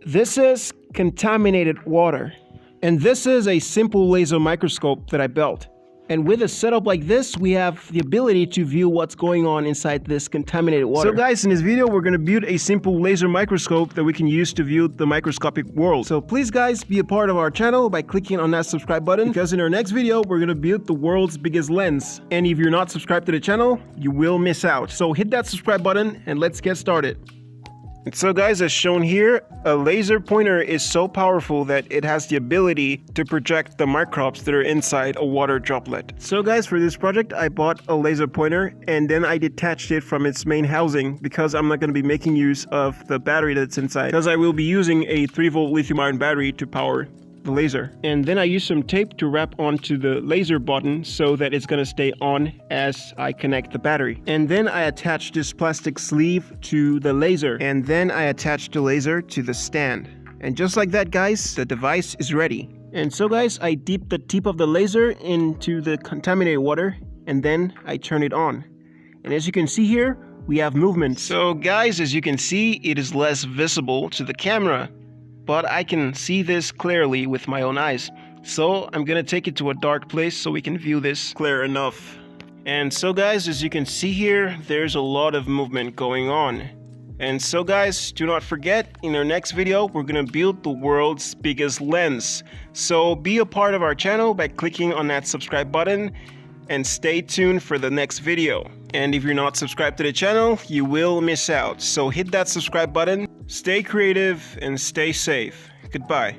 This is contaminated water. And this is a simple laser microscope that I built. And with a setup like this, we have the ability to view what's going on inside this contaminated water. So guys, in this video, we're going to build a simple laser microscope that we can use to view the microscopic world. So please guys, be a part of our channel by clicking on that subscribe button, because in our next video, we're going to build the world's biggest lens. And if you're not subscribed to the channel, you will miss out. So hit that subscribe button and let's get started. And so guys, as shown here, a laser pointer is so powerful that it has the ability to project the microbes that are inside a water droplet. So guys, for this project, I bought a laser pointer and then I detached it from its main housing because I'm not going to be making use of the battery that's inside, because I will be using a 3-volt lithium-ion battery to power the laser. And then I use some tape to wrap onto the laser button so that it's gonna stay on as I connect the battery. And then I attach this plastic sleeve to the laser, and then I attach the laser to the stand. And just like that guys, the device is ready. And so guys, I dip the tip of the laser into the contaminated water and then I turn it on. And as you can see here, we have movement. So guys, as you can see, it is less visible to the camera, but I can see this clearly with my own eyes. So I'm gonna take it to a dark place so we can view this clear enough. And so guys, as you can see here, there's a lot of movement going on. And so guys, do not forget, in our next video, we're gonna build the world's biggest lens. So be a part of our channel by clicking on that subscribe button and stay tuned for the next video. And if you're not subscribed to the channel, you will miss out. So hit that subscribe button, stay creative, and stay safe. Goodbye.